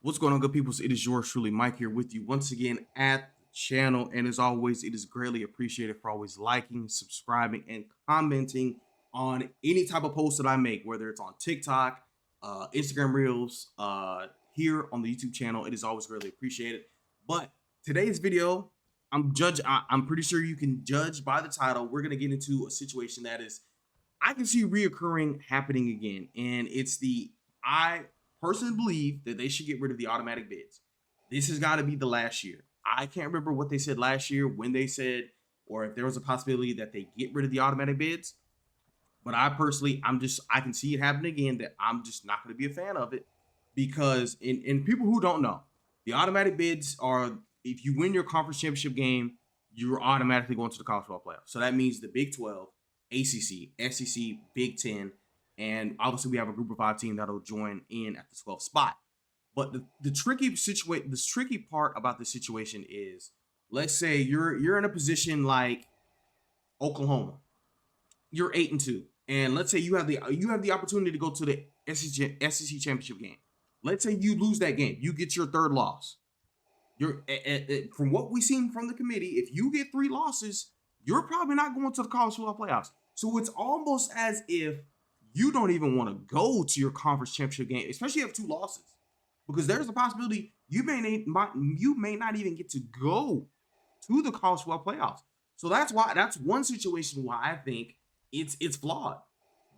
What's going on, good people? It is yours truly, Mike, here with you once again at the channel. And as always, it is greatly appreciated for always liking, subscribing, and commenting on any type of post that I make, whether it's on TikTok, Instagram Reels, here on the YouTube channel. It is always greatly appreciated. But today's video, I'm pretty sure you can judge by the title. We're gonna get into a situation that is I can see reoccurring happening again, and it's I personally believe that they should get rid of the automatic bids. This has got to be the last year. I can't remember what they said last year, when they said, or if there was a possibility that they get rid of the automatic bids. But I personally, I can see it happening again. That I'm just not going to be a fan of it because, in people who don't know, the automatic bids are if you win your conference championship game, you're automatically going to the college football playoff. So that means the Big 12, ACC, SEC, Big 10, and obviously we have a group of 5 team that'll join in at the 12th spot. But the tricky part about the situation is, let's say you're in a position like Oklahoma, you're 8-2, and let's say you have the opportunity to go to the SEC championship game. Let's say you lose that game, you get your third loss. You're from what we've seen from the committee, if you get 3 losses, you're probably not going to the college football playoffs. So it's almost as if you don't even want to go to your conference championship game, especially if you have 2 losses, because there's a possibility you may not even get to go to the college football playoffs. So that's one situation why I think it's flawed.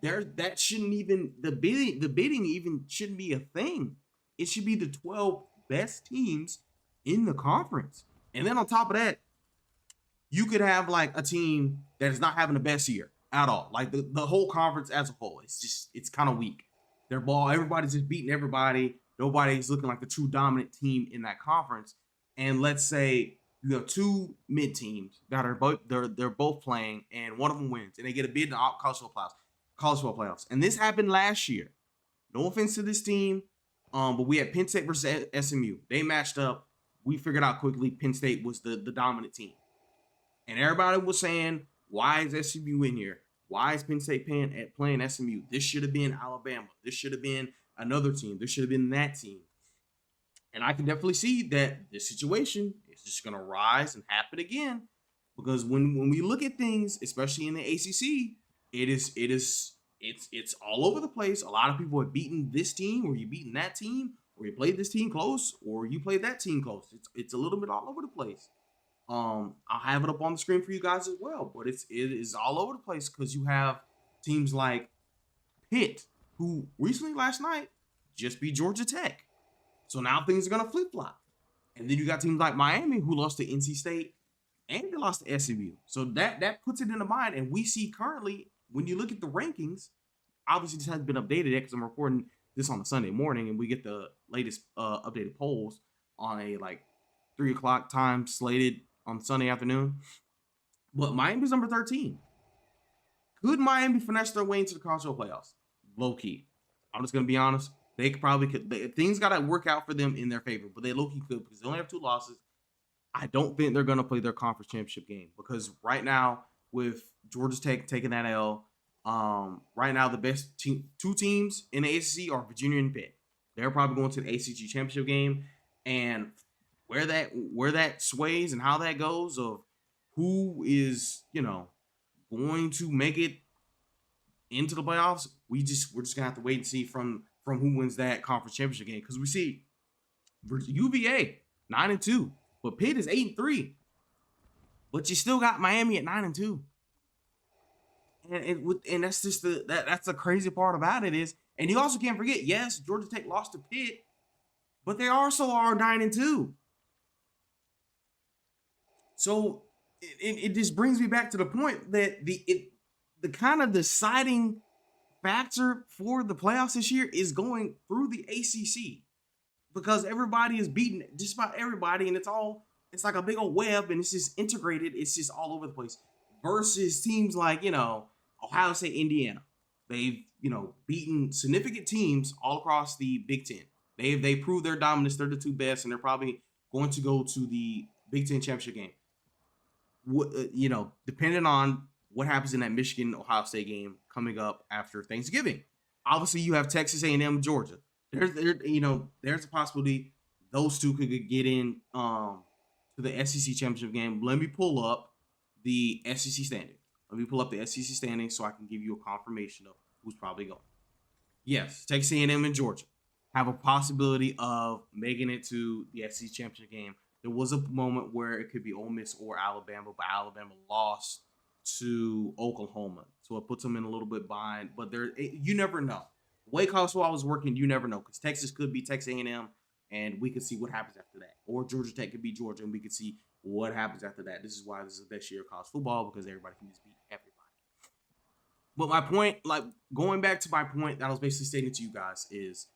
That shouldn't even the bidding even shouldn't be a thing. It should be the 12 best teams in the conference, and then on top of that, you could have like a team that is not having the best year at all. Like the whole conference as a whole, it's kind of weak. Everybody's just beating everybody. Nobody's looking like the true dominant team in that conference. And let's say you have 2 mid teams that are they're both playing, and one of them wins, and they get a bid in the college football playoffs. And this happened last year. No offense to this team, but we had Penn State versus SMU. They matched up. We figured out quickly Penn State was the dominant team. And everybody was saying, why is SMU in here? Why is Penn State playing SMU? This should have been Alabama. This should have been another team. This should have been that team. And I can definitely see that this situation is just going to rise and happen again. Because when we look at things, especially in the ACC, it's all over the place. A lot of people have beaten this team, or you beaten that team, or you played this team close, or you played that team close. It's a little bit all over the place. I'll have it up on the screen for you guys as well, but it is all over the place because you have teams like Pitt, who recently last night just beat Georgia Tech. So now things are gonna flip flop, and then you got teams like Miami who lost to NC State and they lost to SMU. So that puts it in the mind, and we see currently when you look at the rankings, obviously this hasn't been updated yet because I'm recording this on a Sunday morning, and we get the latest updated polls on a like 3 o'clock time slated on Sunday afternoon. But Miami's number 13. Could Miami finesse their way into the college football playoffs? Low key. I'm just gonna be honest. They probably could. Things got to work out for them in their favor, but they low key could because they only have 2 losses. I don't think they're gonna play their conference championship game because right now, with Georgia Tech taking that L, right now the best 2 teams in the ACC are Virginia and Pitt. They're probably going to the ACC championship game, and where that sways and how that goes of who is going to make it into the playoffs, we're just gonna have to wait and see from who wins that conference championship game, because we see UVA 9-2, but Pitt is 8-3, but you still got Miami at 9-2, and that's just that's the crazy part about it is, and you also can't forget, yes, Georgia Tech lost to Pitt, but they also are 9-2. So it just brings me back to the point that the kind of deciding factor for the playoffs this year is going through the ACC, because everybody is beating just about everybody, and it's like a big old web, and it's just integrated. It's just all over the place. Versus teams like Ohio State, Indiana, they've beaten significant teams all across the Big Ten. They proved their dominance. They're the 2 best, and they're probably going to go to the Big Ten championship game. Depending on what happens in that Michigan Ohio State game coming up after Thanksgiving. Obviously, you have Texas A&M, Georgia. there's a possibility those two could get in to the SEC championship game. Let me pull up the SEC standing. Let me pull up the SEC standing so I can give you a confirmation of who's probably going. Yes, Texas A&M and Georgia have a possibility of making it to the SEC championship game. There was a moment where it could be Ole Miss or Alabama, but Alabama lost to Oklahoma, so it puts them in a little bit behind. But you never know. The way college football was working, you never know, because Texas could be Texas A&M, and we could see what happens after that. Or Georgia Tech could be Georgia, and we could see what happens after that. This is why this is the best year of college football, because everybody can just beat everybody. But my point, like going back to my point that I was basically stating to you guys, is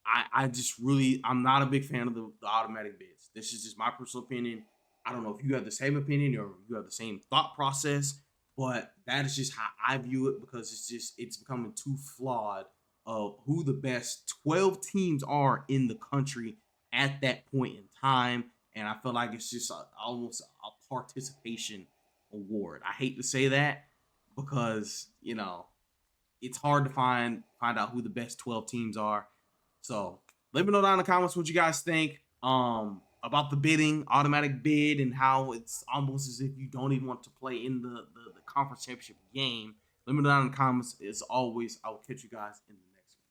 I just really, I'm not a big fan of the automatic bids. This is just my personal opinion. I don't know if you have the same opinion or you have the same thought process, but that is just how I view it, because it's becoming too flawed of who the best 12 teams are in the country at that point in time. And I feel like it's just almost a participation award. I hate to say that, because it's hard to find out who the best 12 teams are. So let me know down in the comments what you guys think about the bidding, automatic bid, and how it's almost as if you don't even want to play in the conference championship game. Let me know down in the comments. As always, I will catch you guys in the